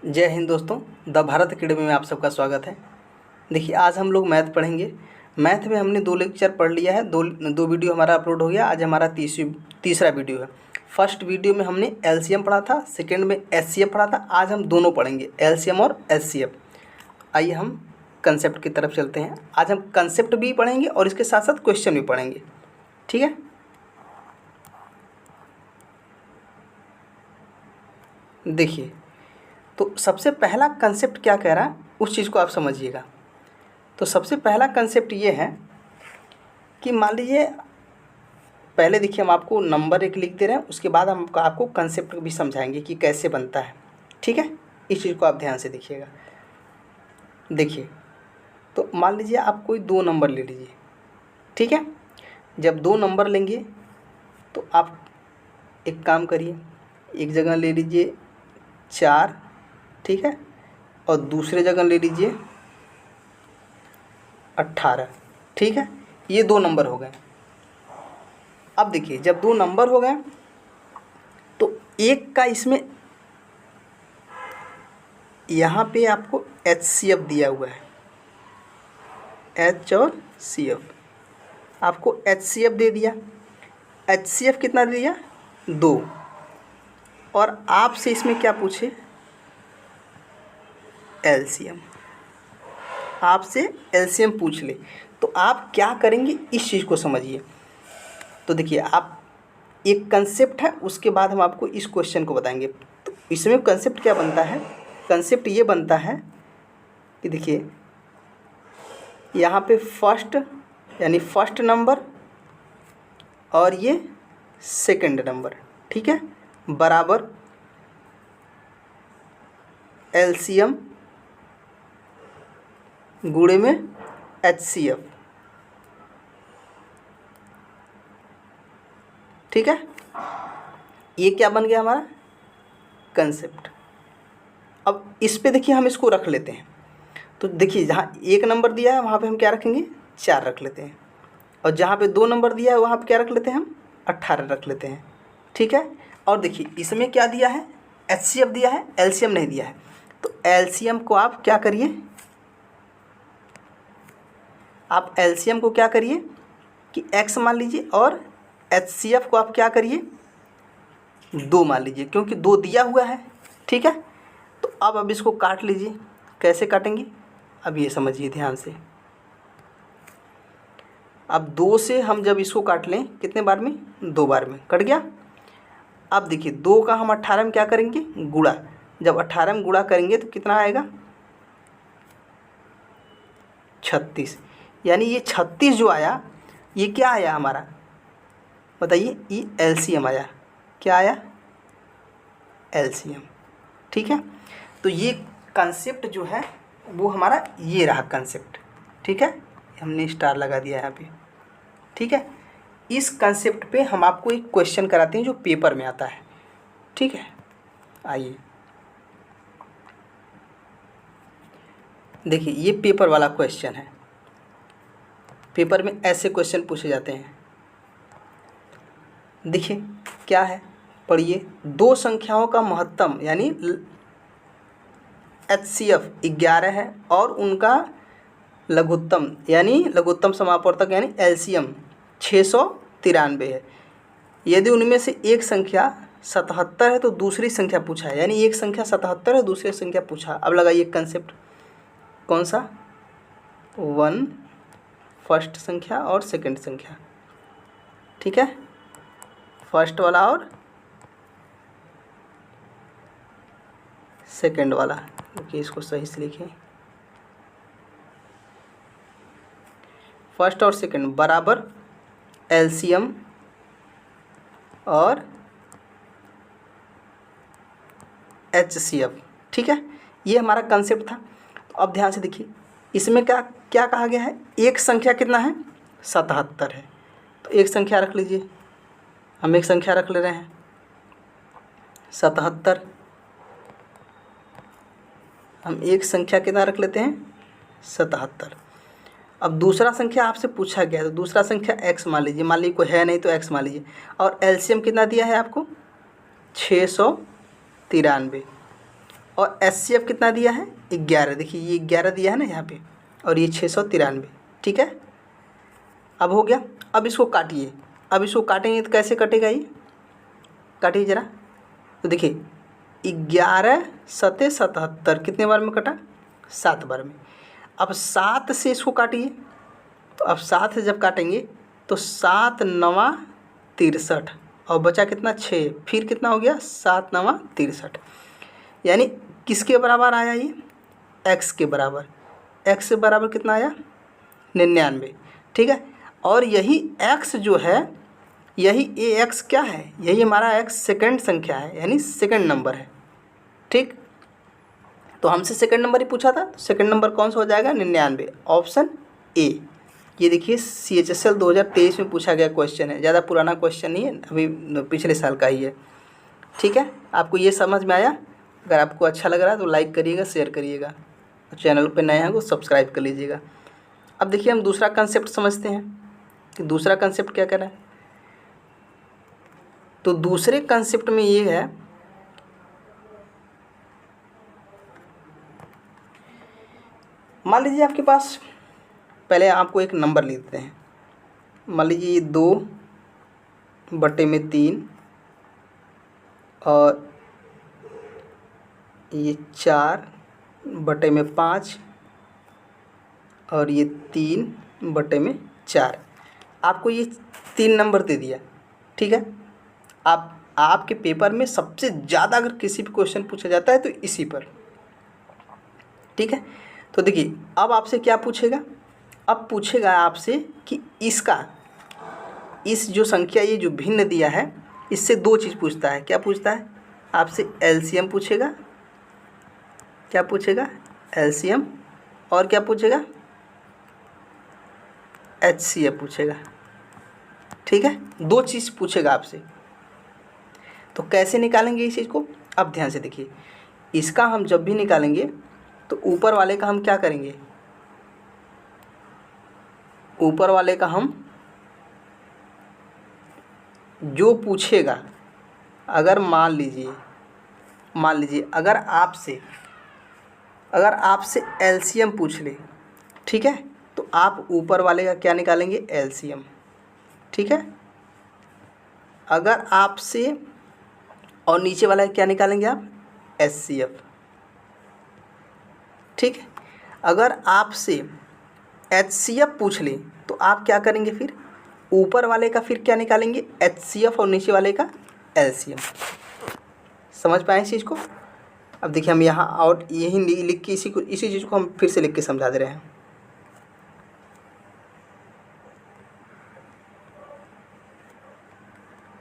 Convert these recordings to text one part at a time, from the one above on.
जय हिंद दोस्तों, the Bharat academy में आप सबका स्वागत है। देखिए, आज हम लोग मैथ पढ़ेंगे। मैथ में हमने 2 लेक्चर पढ़ लिया है, दो वीडियो हमारा अपलोड हो गया। आज हमारा तीसरा वीडियो है। फर्स्ट वीडियो में हमने एलसीएम पढ़ा था, सेकंड में एचसीएफ पढ़ा था। आज हम दोनों पढ़ेंगे, एलसीएम और एचसीएफ। आइए हम कंसेप्ट की तरफ चलते हैं। आज हम कंसेप्ट भी पढ़ेंगे और इसके साथ साथ क्वेश्चन भी पढ़ेंगे, ठीक है। देखिए, तो सबसे पहला कंसेप्ट क्या कह रहा है उस चीज़ को आप समझिएगा। तो सबसे पहला कंसेप्ट ये है कि मान लीजिए, पहले देखिए हम आपको नंबर एक लिख दे रहे हैं, उसके बाद हम आपको कंसेप्ट भी समझाएंगे कि कैसे बनता है, ठीक है। इस चीज़ को आप ध्यान से देखिएगा। देखिए, तो मान लीजिए आप कोई 2 नंबर ले लीजिए, ठीक है। जब 2 नंबर लेंगे तो आप एक काम करिए, एक जगह ले लीजिए 4, ठीक है, और दूसरे जगह ले लीजिए 18, ठीक है। ये 2 नंबर हो गए। अब देखिए, जब 2 नंबर हो गए तो एक का इसमें यहाँ पे आपको एचसीएफ दिया हुआ है, एच और सीएफ। आपको एचसीएफ दे दिया। एचसीएफ कितना दे दिया? 2। और आपसे इसमें क्या पूछे? एलसीएम। आपसे एलसीएम पूछ ले तो आप क्या करेंगे, इस चीज़ को समझिए। तो देखिए, आप एक कंसेप्ट है, उसके बाद हम आपको इस क्वेश्चन को बताएंगे। तो इसमें कंसेप्ट क्या बनता है? कंसेप्ट ये बनता है कि देखिए, यहाँ पे फर्स्ट यानी फर्स्ट नंबर और ये सेकंड नंबर, ठीक है, बराबर एलसीएम गुणे में एचसीएफ, ठीक है। ये क्या बन गया हमारा कंसेप्ट। अब इस पे देखिए, हम इसको रख लेते हैं। तो देखिए, जहाँ 1 नंबर दिया है वहाँ पे हम क्या रखेंगे? 4 रख लेते हैं। और जहाँ पे 2 नंबर दिया है वहाँ पे क्या रख लेते हैं? हम 18 रख लेते हैं, ठीक है। और देखिए, इसमें क्या दिया है? एचसीएफ दिया है, एलसीएम नहीं दिया है। तो एलसीएम को आप क्या करिए, आप एलसीएम को क्या करिए कि x मान लीजिए, और एचसीएफ को आप क्या करिए? 2 मान लीजिए, क्योंकि 2 दिया हुआ है, ठीक है। तो अब इसको काट लीजिए। कैसे काटेंगे? अब ये समझिए ध्यान से। अब 2 से हम जब इसको काट लें, कितने बार में? 2 बार में कट गया। अब देखिए, 2 का हम 18 में क्या करेंगे? गुणा। जब 18 में गुणा करेंगे तो कितना आएगा? 36। यानी ये 36 जो आया, ये क्या आया हमारा? बताइए, ये एलसीएम आया। क्या आया? एलसीएम, ठीक है। तो ये कंसेप्ट जो है वो हमारा ये रहा कंसेप्ट, ठीक है। हमने स्टार लगा दिया यहाँ पे, ठीक है। इस कंसेप्ट पे हम आपको एक क्वेश्चन कराते हैं जो पेपर में आता है, ठीक है। आइए देखिए, ये पेपर वाला क्वेश्चन है। पेपर में ऐसे क्वेश्चन पूछे जाते हैं। देखिए क्या है, पढ़िए। 2 संख्याओं का महत्तम यानी एचसीएफ 11 है और उनका लघुत्तम यानी लघुत्तम समापवर्तक यानी एलसीएम 693 है। यदि उनमें से एक संख्या 77 है तो दूसरी संख्या पूछा है, यानी एक संख्या 77 है, दूसरी संख्या पूछा। अब लगाइए कंसेप्ट, कौन सा? 1 फर्स्ट संख्या और सेकंड संख्या, ठीक है। फर्स्ट वाला और सेकंड वाला, ओके, इसको सही से लिखें। फर्स्ट और सेकंड बराबर एलसीएम और एचसीएफ, ठीक है। ये हमारा कंसेप्ट था। तो अब ध्यान से देखिए, इसमें क्या क्या कहा गया है? एक संख्या कितना है? 77 है। तो एक संख्या रख लीजिए, हम एक संख्या रख ले रहे हैं 77। हम एक संख्या कितना रख लेते हैं? 77। अब दूसरा संख्या आपसे पूछा गया है, तो दूसरा संख्या x मान लीजिए। मान लीजिए कोई है नहीं तो x मान लीजिए। और एलसीएम कितना दिया है आपको? 693। और HCF कितना दिया है 11। देखिए ये 11 दिया है ना यहाँ पे, और ये 693। ठीक है, अब हो गया। अब इसको काटिए। अब इसको काटेंगे तो कैसे कटेगा ये, काटिए ज़रा। तो देखिए 11 सते 77 कितने बार में कटा, 7 बार में। अब 7 से इसको काटिए। तो अब 7 से जब काटेंगे तो 7 9 63 और बचा कितना 6, फिर कितना हो गया 7 9 63, यानी किसके बराबर आया ये, x के बराबर। x के बराबर कितना आया 99। ठीक है, और यही x जो है, यही AX क्या है, यही हमारा x सेकंड संख्या है, यानी सेकंड नंबर है। ठीक, तो हमसे सेकंड नंबर ही पूछा था, तो सेकंड नंबर कौन सा हो जाएगा 99, ऑप्शन ए। ये देखिए CHSL 2023 में पूछा गया क्वेश्चन है, ज़्यादा पुराना क्वेश्चन नहीं है, अभी पिछले साल का ही है। ठीक है, आपको ये समझ में आया। अगर आपको अच्छा लग रहा है तो लाइक करिएगा, शेयर करिएगा, चैनल पे नए हैं तो सब्सक्राइब कर लीजिएगा। अब देखिए हम दूसरा कंसेप्ट समझते हैं कि दूसरा कंसेप्ट क्या कह रहा है। तो दूसरे कंसेप्ट में ये है, मान लीजिए आपके पास, पहले आपको एक नंबर लिखते हैं। मान लीजिए ये 2/3 और ये 4/5 और ये 3/4। आपको ये 3 नंबर दे दिया। ठीक है, आपके पेपर में सबसे ज़्यादा अगर किसी भी क्वेश्चन पूछा जाता है तो इसी पर। ठीक है, तो देखिए अब आपसे क्या पूछेगा, अब पूछेगा आपसे कि इसका, इस जो संख्या ये जो भिन्न दिया है, इससे 2 चीज़ पूछता है। क्या पूछता है आपसे, LCM पूछेगा। क्या पूछेगा, LCM, और क्या पूछेगा HCF पूछेगा। ठीक है, 2 चीज़ पूछेगा आपसे। तो कैसे निकालेंगे इस चीज़ को, अब ध्यान से देखिए। इसका हम जब भी निकालेंगे तो ऊपर वाले का हम क्या करेंगे, ऊपर वाले का हम जो पूछेगा, अगर मान लीजिए अगर आपसे LCM पूछ ले, ठीक है, तो आप ऊपर वाले का क्या निकालेंगे LCM। ठीक है, अगर आपसे, और नीचे वाला क्या निकालेंगे आप HCF। ठीक है, अगर आपसे HCF पूछ ले तो आप क्या करेंगे, फिर ऊपर वाले का फिर क्या निकालेंगे HCF और नीचे वाले का LCM। समझ पाए इस चीज़ को। अब देखिए हम यहाँ और यही लिख के इसी चीज़ को हम फिर से लिख के समझा दे रहे हैं।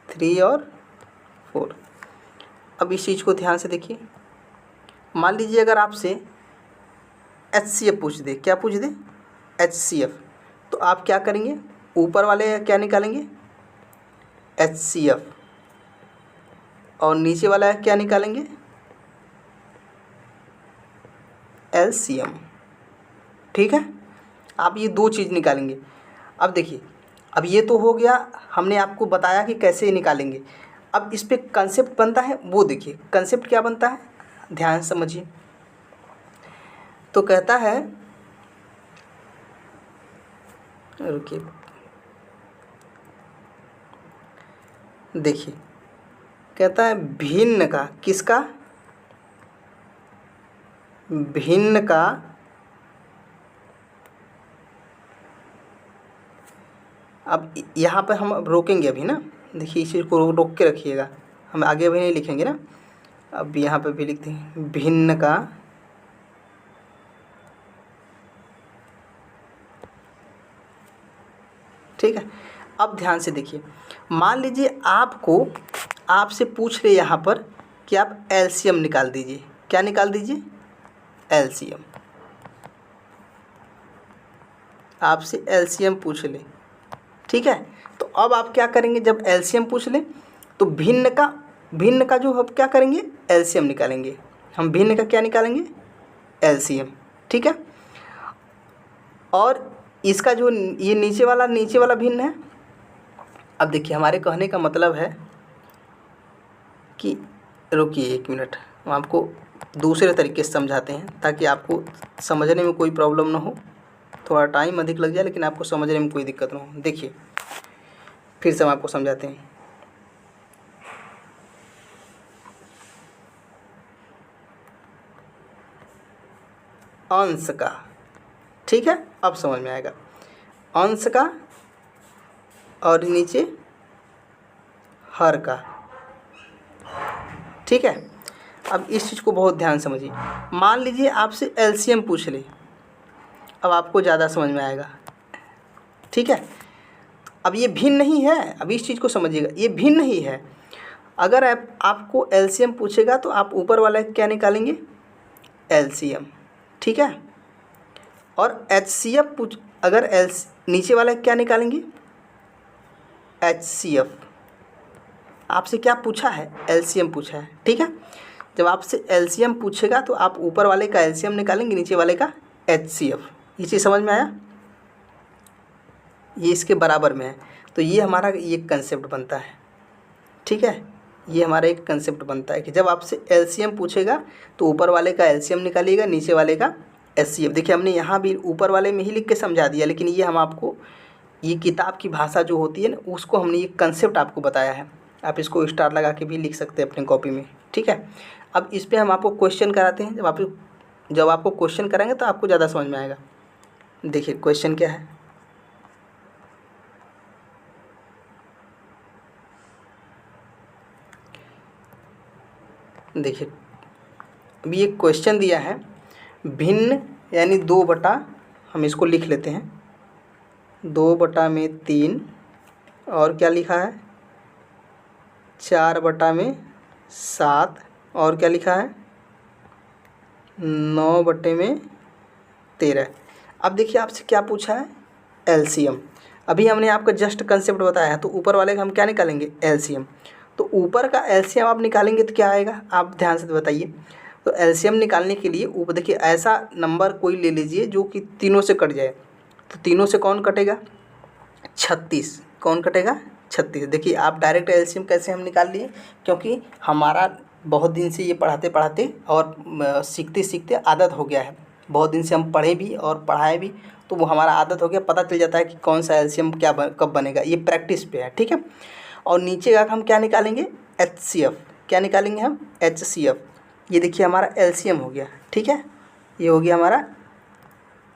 थ्री और 4। अब इस चीज़ को ध्यान से देखिए। मान लीजिए अगर आपसे HCF पूछ दे, क्या पूछ दे HCF, तो आप क्या करेंगे, ऊपर वाले का क्या निकालेंगे HCF और नीचे वाला क्या निकालेंगे LCM। ठीक है, आप ये 2 चीज़ निकालेंगे। अब देखिए, अब ये तो हो गया, हमने आपको बताया कि कैसे निकालेंगे। अब इस पे कंसेप्ट बनता है, वो देखिए कंसेप्ट क्या बनता है, ध्यान समझिए। तो कहता है, रुकिए, देखिए कहता है भिन्न का, किसका, भिन्न का अब यहाँ पर हम रोकेंगे अभी ना, देखिए इस चीज़ को रोक के रखिएगा, हम आगे अभी नहीं लिखेंगे ना, अब यहाँ पर भी लिखते हैं भिन्न का ठीक है। अब ध्यान से देखिए, मान लीजिए आपसे पूछ रहे यहाँ पर कि आप LCM निकाल दीजिए। क्या निकाल दीजिए LCM, आपसे LCM पूछ ले, ठीक है। तो अब आप क्या करेंगे, जब LCM पूछ ले तो भिन्न का जो हम क्या करेंगे LCM निकालेंगे। हम भिन्न का क्या निकालेंगे LCM, ठीक है। और इसका जो ये नीचे वाला भिन्न है। अब देखिए हमारे कहने का मतलब है कि, रुकिए 1 मिनट, हम आपको दूसरे तरीके से समझाते हैं ताकि आपको समझने में कोई प्रॉब्लम ना हो। थोड़ा टाइम अधिक लग जाए लेकिन आपको समझने में कोई दिक्कत ना हो। देखिए फिर से हम आपको समझाते हैं। अंश का, ठीक है, अब समझ में आएगा। अंश का और नीचे हर का, ठीक है। अब इस चीज़ को बहुत ध्यान समझिए। मान लीजिए आपसे एलसीएम पूछ ले, अब आपको ज़्यादा समझ में आएगा, ठीक है। अब ये भिन्न नहीं है, अब इस चीज़ को समझिएगा, ये भिन्न ही है। अगर आपको एलसीएम पूछेगा तो आप ऊपर वाला क्या निकालेंगे, एलसीएम, ठीक है। और एचसीएफ अगर नीचे वाला क्या निकालेंगे, एचसीएफ। आपसे क्या पूछा है, एलसीएम पूछा है, ठीक है। जब आपसे एलसीएम पूछेगा तो आप ऊपर वाले का एलसीएम निकालेंगे, नीचे वाले का एचसीएफ। ये चीज़ समझ में आया, ये इसके बराबर में है। तो ये हमारा ये कंसेप्ट बनता है, ठीक है। ये हमारा एक कंसेप्ट बनता है कि जब आपसे एलसीएम पूछेगा तो ऊपर वाले का एलसीएम निकालिएगा, नीचे वाले का एचसीएफ। देखिए हमने यहाँ भी ऊपर वाले में ही लिख के समझा दिया, लेकिन ये हम आपको, ये किताब की भाषा जो होती है ना, उसको हमने ये कंसेप्ट आपको बताया है। आप इसको स्टार लगा के भी लिख सकते हैं अपने कॉपी में, ठीक है। अब इस पर हम आपको क्वेश्चन कराते हैं। जब आपको क्वेश्चन कराएंगे तो आपको ज़्यादा समझ में आएगा। देखिए क्वेश्चन क्या है, देखिए अभी एक क्वेश्चन दिया है, भिन्न यानी 2/, हम इसको लिख लेते हैं 2/3, और क्या लिखा है 4/7, और क्या लिखा है 9/13। अब देखिए आपसे क्या पूछा है, एलसीएम। अभी हमने आपका जस्ट कंसेप्ट बताया है, तो ऊपर वाले का हम क्या निकालेंगे, एलसीएम। तो ऊपर का एलसीएम आप निकालेंगे तो क्या आएगा, आप ध्यान से बताइए। तो एलसीएम निकालने के लिए ऊपर देखिए ऐसा नंबर कोई ले लीजिए जो कि तीनों से कट जाए। तो तीनों से कौन कटेगा, 36। कौन कटेगा, 36। देखिए आप डायरेक्ट एलसीएम कैसे हम निकाल लिए, क्योंकि हमारा बहुत दिन से ये पढ़ाते पढ़ाते और सीखते सीखते आदत हो गया है। बहुत दिन से हम पढ़े भी और पढ़ाए भी, तो वो हमारा आदत हो गया, पता चल जाता है कि कौन सा एलसीएम कब बनेगा। ये प्रैक्टिस पे है, ठीक है। और नीचे का हम क्या निकालेंगे, एचसीएफ। क्या निकालेंगे हम, एचसीएफ। ये देखिए हमारा एलसीएम हो गया, ठीक है। ये हो गया हमारा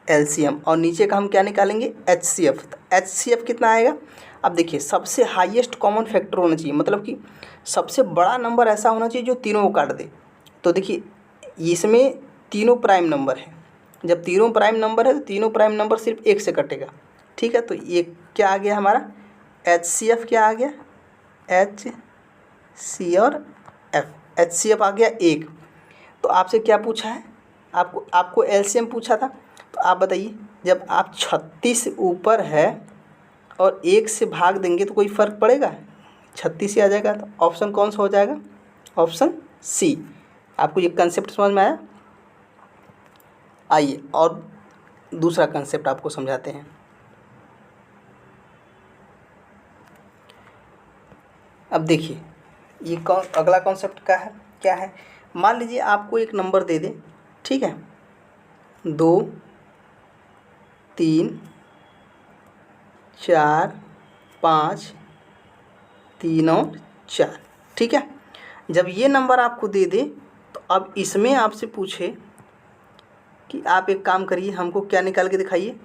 एलसीएम। और नीचे का हम क्या निकालेंगे, एचसीएफ। तो एचसीएफ कितना आएगा, अब देखिए सबसे हाईएस्ट कॉमन फैक्टर होना चाहिए, मतलब कि सबसे बड़ा नंबर ऐसा होना चाहिए जो तीनों को काट दे। तो देखिए इसमें तीनों प्राइम नंबर है, जब तीनों प्राइम नंबर है तो तीनों प्राइम नंबर सिर्फ एक से कटेगा, ठीक है। तो ये क्या आ गया हमारा, एचसीएफ क्या आ गया, एच सी और एफ। एचसीएफ आ गया 1। तो आपसे क्या पूछा है, आपको एलसीएम पूछा था। तो आप बताइए, जब आप 36 ऊपर है और 1 से भाग देंगे तो कोई फ़र्क पड़ेगा, 36 ही आ जाएगा। तो ऑप्शन कौन सा हो जाएगा, ऑप्शन सी। आपको ये कंसेप्ट समझ में आया। आइए और दूसरा कंसेप्ट आपको समझाते हैं। अब देखिए ये अगला कॉन्सेप्ट का है, क्या है। मान लीजिए आपको एक नंबर दे दे, ठीक है, 2 3 4 5 3 और 4, ठीक है। जब ये नंबर आपको दे दे तो अब इसमें आपसे पूछे कि आप एक काम करिए, हमको क्या निकाल के दिखाइए,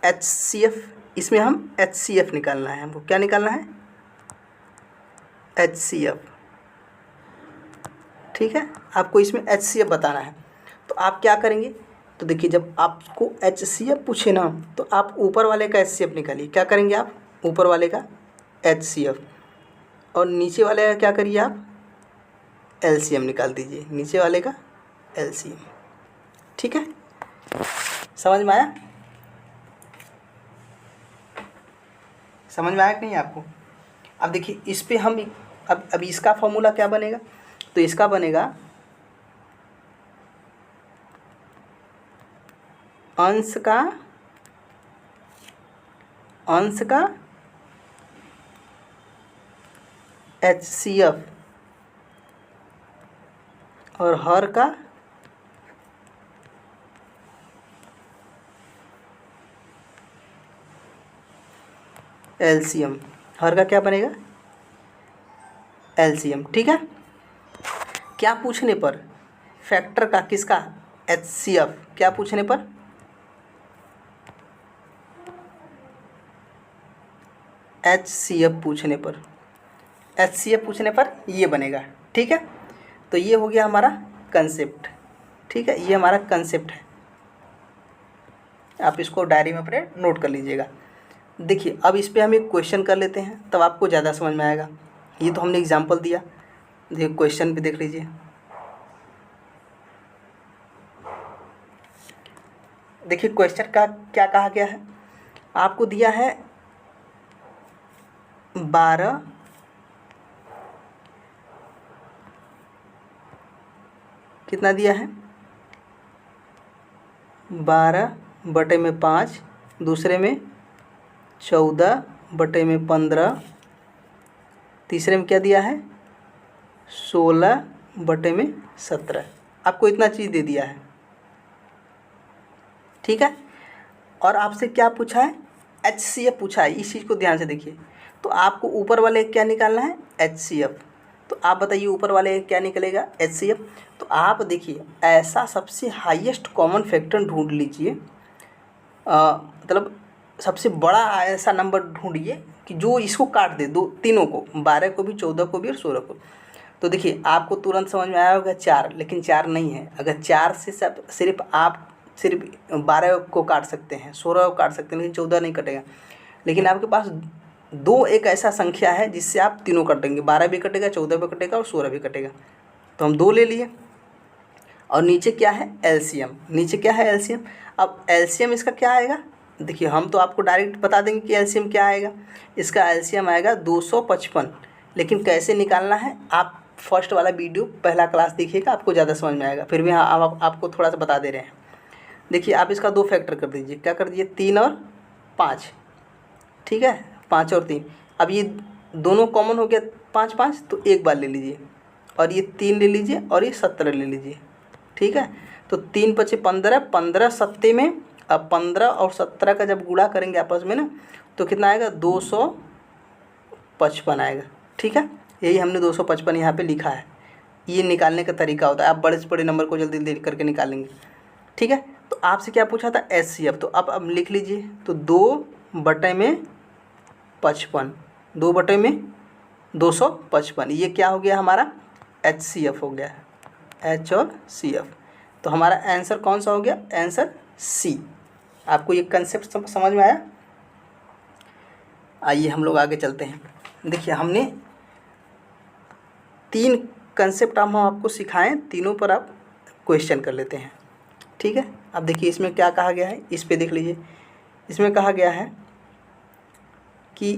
एचसीएफ। इसमें हम एचसीएफ निकालना है, हमको क्या निकालना है, एचसीएफ, ठीक है। आपको इसमें एचसीएफ बताना है। तो आप क्या करेंगे, तो देखिए जब आपको एचसीएफ पूछे ना तो आप ऊपर वाले का एचसीएफ निकालिए। क्या करेंगे आप, ऊपर वाले का एचसीएफ, और नीचे वाले का क्या करिए आप, एलसीएम निकाल दीजिए, नीचे वाले का एलसीएम, ठीक है। समझ में आया, समझ में आया कि नहीं आपको। अब देखिए इस पे हम अब इसका फॉर्मूला क्या बनेगा, तो इसका बनेगा अंश का एचसीएफ और हर का एलसीएम। हर का क्या बनेगा? एलसीएम। ठीक है। क्या पूछने पर? फैक्टर का, किसका? एचसीएफ। क्या पूछने पर? एचसीएफ पूछने पर। एचसीएफ पूछने पर ये बनेगा। ठीक है। तो ये हो गया हमारा कंसेप्ट। ठीक है, ये हमारा कंसेप्ट है। आप इसको डायरी में अपने नोट कर लीजिएगा। देखिए अब इस पे हम एक क्वेश्चन कर लेते हैं, तब आपको ज़्यादा समझ में आएगा। ये तो हमने एग्जांपल दिया, देखिए क्वेश्चन भी देख लीजिए। देखिए क्वेश्चन का क्या कहा गया है, आपको दिया है 12 कितना दिया है? 12/5, दूसरे में 14/15, तीसरे में क्या दिया है? 16/17। आपको इतना चीज़ दे दिया है। ठीक है। और आपसे क्या पूछा है? एचसीएफ पूछा है। इस चीज़ को ध्यान से देखिए। तो आपको ऊपर वाले क्या निकालना है? एचसीएफ। तो आप बताइए ऊपर वाले क्या निकलेगा? एचसीएफ। तो आप देखिए ऐसा सबसे हाईएस्ट कॉमन फैक्टर ढूंढ लीजिए, मतलब सबसे बड़ा ऐसा नंबर ढूंढिए कि जो इसको काट दे, दो तीनों को, 12 को भी, 14 को भी और 16 को। तो देखिए आपको तुरंत समझ में आया होगा 4, लेकिन 4 नहीं है। अगर 4 से सब सिर्फ आप सिर्फ 12 को काट सकते हैं, 16 को काट सकते हैं, लेकिन 14 नहीं कटेगा। लेकिन आपके पास 2 एक ऐसा संख्या है जिससे आप तीनों कटेंगे, 12 भी कटेगा, 14 भी कटेगा और 16 भी कटेगा। तो हम 2 ले लिए। और नीचे क्या है? एलसीएम। नीचे क्या है? एलसीएम। अब एलसीएम इसका क्या आएगा? देखिए हम तो आपको डायरेक्ट बता देंगे कि एलसीएम क्या आएगा। इसका एलसीएम आएगा 255। लेकिन कैसे निकालना है, आप फर्स्ट वाला वीडियो पहला क्लास देखिएगा, आपको ज़्यादा समझ में आएगा। फिर भी हाँ आपको थोड़ा सा बता दे रहे हैं। देखिए आप इसका 2 फैक्टर कर दीजिए। क्या कर दीजिए? 3 और 5। ठीक है, 5 और 3। अब ये दोनों कॉमन हो गया 5-5, तो एक बार ले लीजिए। और ये 3 ले लीजिए और ये 17 ले लीजिए। ठीक है। तो 3 × 15, 15 सत्ते में। अब 15 और 17 का जब गुणा करेंगे आपस में ना, तो कितना आएगा? 255 आएगा। ठीक है, यही हमने 255 यहाँ पे लिखा है। ये निकालने का तरीका होता है, आप बड़े से बड़े नंबर को जल्दी जल्दी करके निकालेंगे। ठीक है। तो आपसे क्या पूछा था? एचसीएफ। तो अब लिख लीजिए। तो 2/55, 2/255, ये क्या हो गया हमारा? एचसीएफ हो गया। एच और सीएफ। तो हमारा आंसर कौन सा हो गया? Answer C. आपको ये कंसेप्ट समझ में आया? आइए हम लोग आगे चलते हैं। देखिए हमने 3 कंसेप्ट हम आपको सिखाएं, तीनों पर आप क्वेश्चन कर लेते हैं। ठीक है। अब देखिए इसमें क्या कहा गया है, इस पे देख लीजिए। इसमें कहा गया है कि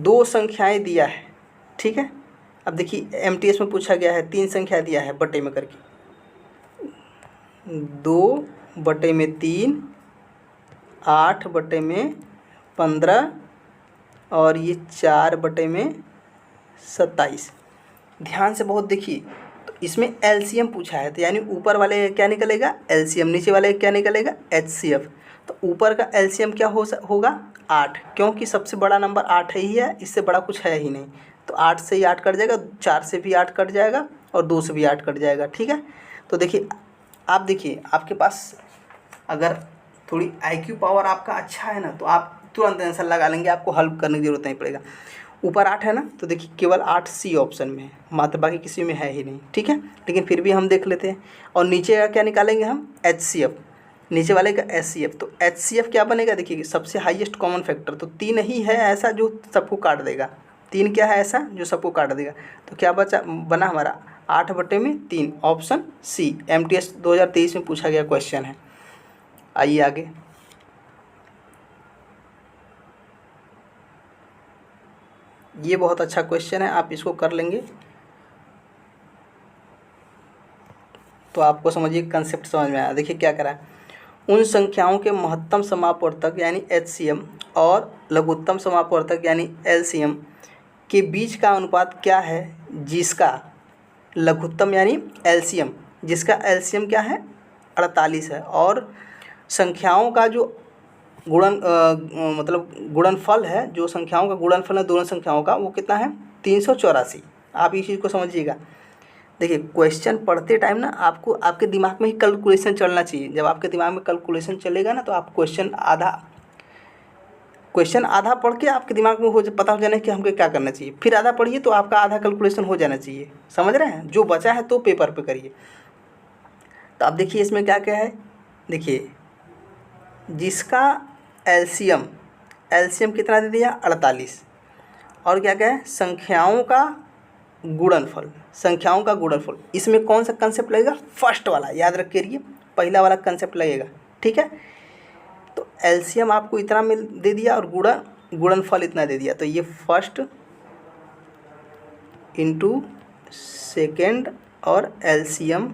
2 संख्याएं दिया है। ठीक है। अब देखिए एमटीएस में पूछा गया है, 3 संख्या दिया है बटे में करके, 2/3, 8/15 और ये 4/27। ध्यान से बहुत देखिए। तो इसमें एलसीएम पूछा है, तो यानी ऊपर वाले क्या निकलेगा? एलसीएम। नीचे वाले क्या निकलेगा? एचसीएफ। तो ऊपर का एलसीएम क्या होगा? 8, क्योंकि सबसे बड़ा नंबर 8 ही है, इससे बड़ा कुछ है ही नहीं। तो 8 से ही 8 कट जाएगा, 4 से भी 8 कट जाएगा और 2 से भी 8 कट जाएगा। ठीक है। तो देखिए आप देखिए आपके पास अगर थोड़ी आईक्यू पावर आपका अच्छा है ना, तो आप तुरंत आंसर लगा लेंगे, आपको हल करने की जरूरत नहीं पड़ेगा। ऊपर 8 है ना, तो देखिए केवल 8 सी ऑप्शन में है, मात्र बाकी किसी में है ही नहीं। ठीक है, लेकिन फिर भी हम देख लेते हैं। और नीचे का क्या निकालेंगे हम? एचसीएफ। नीचे वाले का एचसीएफ। तो एचसीएफ क्या बनेगा? देखिए सबसे हाईएस्ट कॉमन फैक्टर तो 3 ही है ऐसा जो सबको काट देगा। 3 क्या है ऐसा जो सबको काट देगा? तो क्या बना हमारा? 8/3, ऑप्शन सी। एमटीएस 2023 में पूछा गया क्वेश्चन है। आइए आगे। ये बहुत अच्छा क्वेश्चन है, आप इसको कर लेंगे तो आपको समझिए कंसेप्ट समझ में आया। देखिए क्या करा है, उन संख्याओं के महत्तम समापवर्तक यानी एचसीएम और लघुत्तम समापवर्तक यानी एलसीएम के बीच का अनुपात क्या है जिसका लघुत्तम यानी एलसीएम जिसका एलसीएम क्या है 48 है, और संख्याओं का जो गुणनफल है, जो संख्याओं का गुणनफल है दोनों संख्याओं का, वो कितना है 384। आप इस चीज़ को समझिएगा। देखिए क्वेश्चन पढ़ते टाइम ना आपको आपके दिमाग में ही कैलकुलेशन चलना चाहिए। जब आपके दिमाग में कैलकुलेशन चलेगा ना तो आप क्वेश्चन आधा पढ़ के आपके दिमाग में पता हो जाना है कि हमको क्या करना चाहिए, फिर आधा पढ़िए तो आपका आधा कैलकुलेशन हो जाना चाहिए। समझ रहे हैं? जो बचा है तो पेपर पे करिए। तो अब देखिए इसमें क्या क्या है। देखिए जिसका एलसीएम कितना दे दिया 48, और क्या क्या है संख्याओं का गुणनफल। इसमें कौन सा कंसेप्ट लगेगा? फर्स्ट वाला, याद रख के रहिए, पहला वाला कंसेप्ट लगेगा। ठीक है, तो एलसीएम आपको इतना दे दिया और गुणनफल इतना दे दिया, तो ये फर्स्ट इंटू सेकेंड और एलसीएम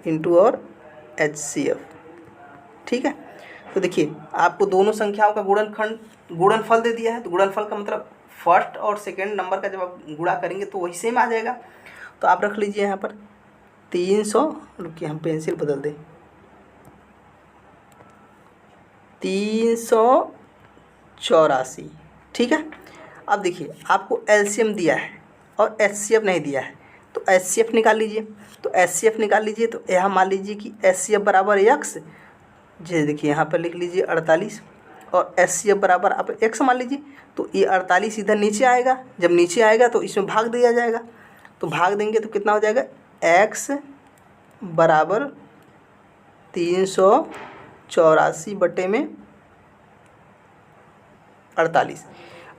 इंटू और एचसीएफ। ठीक है, तो देखिए आपको दोनों संख्याओं का गुणनफल दे दिया है, तो गुणनफल का मतलब फर्स्ट और सेकेंड नंबर का जब आप गुणा करेंगे तो वही सेम आ जाएगा। तो आप रख लीजिए यहाँ पर 300, रुकिए हम पेंसिल बदल दें, 384। ठीक है, अब देखिए आपको एलसीएम दिया है और एचसीएफ नहीं दिया है, तो एचसीएफ निकाल लीजिए। तो यहाँ मान लीजिए कि एचसीएफ बराबर x, जी देखिए यहाँ पर लिख लीजिए 48, और एचसीएफ बराबर आप x मान लीजिए। तो ये 48 इधर नीचे आएगा, जब नीचे आएगा तो इसमें भाग दिया जाएगा, तो भाग देंगे तो कितना हो जाएगा x बराबर 384 बटे में 48।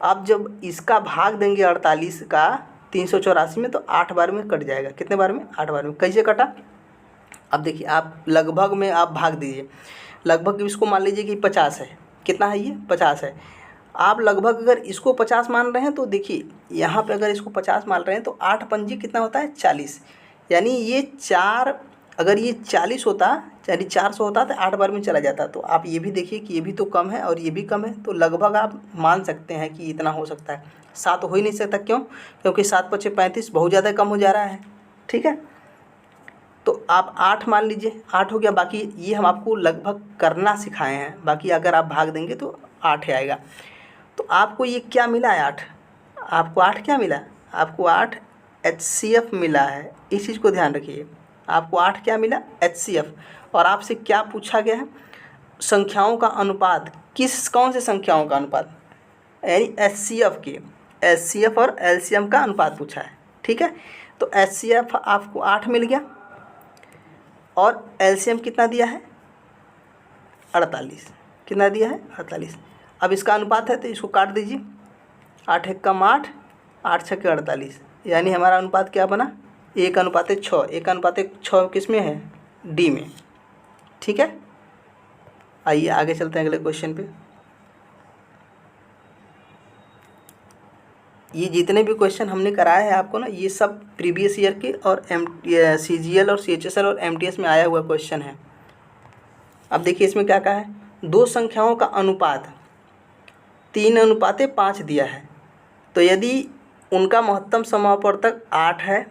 अब जब इसका भाग देंगे 48 का 384 में, तो 8 बार में कट जाएगा। कितने बार में? 8 बार में। कैसे कटा? अब देखिए आप लगभग में आप भाग दीजिए। लगभग इसको मान लीजिए कि 50 है। कितना है ये? 50 है। आप लगभग अगर इसको 50 मान रहे हैं तो देखिए यहाँ पे अगर इसको 50 मान रहे हैं तो 8 पंजी कितना होता है 40, यानी ये 4, अगर ये 40 होता यानी 400 होता तो 8 बार में चला जाता। तो आप ये भी देखिए कि ये भी तो कम है और ये भी कम है, तो लगभग आप मान सकते हैं कि इतना हो सकता है। 7 हो ही नहीं सकता, क्यों? क्योंकि 7 × 5 = 35, बहुत ज़्यादा कम हो जा रहा है। ठीक है, तो आप 8 मान लीजिए, 8 हो गया। बाकी ये हम आपको लगभग करना सिखाए हैं, बाकी अगर आप भाग देंगे तो 8 ही आएगा। तो आपको ये क्या मिला है 8, आपको 8 क्या मिला? आपको 8 एचसीएफ मिला है। इस चीज़ को ध्यान रखिए, आपको 8 क्या मिला? एचसीएफ। और आपसे क्या पूछा गया है? संख्याओं का अनुपात। कौन से संख्याओं का अनुपात? यानी एचसीएफ के, एचसीएफ और एलसीएम का अनुपात पूछा है। ठीक है, तो एचसीएफ आपको 8 मिल गया और एलसीएम कितना दिया है? 48। कितना दिया है? 48। अब इसका अनुपात है तो इसको काट दीजिए, 8 × 1 = 8, 8 × 6 = 48, यानी हमारा अनुपात क्या बना? 1:6। 1:6 किस में है? डी में। ठीक है, आइए आगे चलते हैं अगले क्वेश्चन पे। ये जितने भी क्वेश्चन हमने कराए हैं आपको ना, ये सब प्रीवियस ईयर के और CGL और CHSL और MTS में आया हुआ क्वेश्चन है। अब देखिए इसमें क्या कहा है? दो संख्याओं का अनुपात 3:5 दिया है, तो यदि उनका महत्तम समापवर्तक 8 है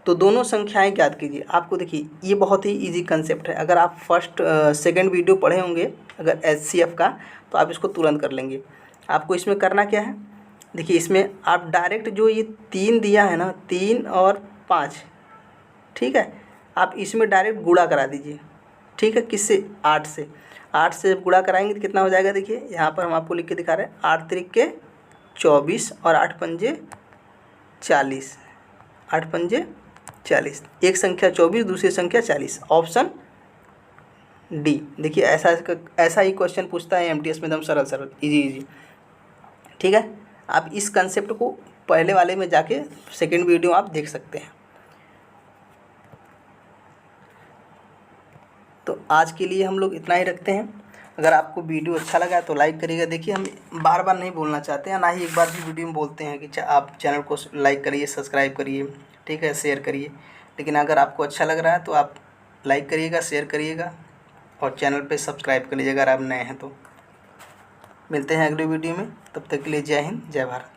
तो दोनों संख्याएं ज्ञात कीजिए। आपको देखिए ये बहुत ही इजी कंसेप्ट है। अगर आप फर्स्ट सेकंड वीडियो पढ़े होंगे अगर एचसीएफ का, तो आप इसको तुरंत कर लेंगे। आपको इसमें करना क्या है? देखिए इसमें आप डायरेक्ट जो ये 3 दिया है ना, 3 और 5, ठीक है, आप इसमें डायरेक्ट गुणा करा दीजिए। ठीक है, किससे? 8 से। 8 से जब गुणा कराएंगे तो कितना हो जाएगा? देखिए यहाँ पर हम आपको लिख के दिखा रहे हैं, 8 × 3 = 24 और 8 × 5 = 40। 8 × 5 = 40। एक संख्या 24, दूसरी संख्या 40। Option D. देखिए ऐसा ही क्वेश्चन पूछता है MTS में, एकदम सरल इजी। ठीक है, आप इस कंसेप्ट को पहले वाले में जाके सेकंड वीडियो आप देख सकते हैं। तो आज के लिए हम लोग इतना ही रखते हैं। अगर आपको वीडियो अच्छा लगा तो लाइक करिएगा। देखिए हम बार बार नहीं बोलना चाहते हैं, ना ही एक बार भी वीडियो में बोलते हैं कि आप चैनल को लाइक करिए, सब्सक्राइब करिए, ठीक है, शेयर करिए। लेकिन अगर आपको अच्छा लग रहा है तो आप लाइक करिएगा, शेयर करिएगा और चैनल पे सब्सक्राइब कर लीजिएगा अगर आप नए हैं तो। मिलते हैं अगले वीडियो में, तब तक के लिए जय हिंद, जय भारत।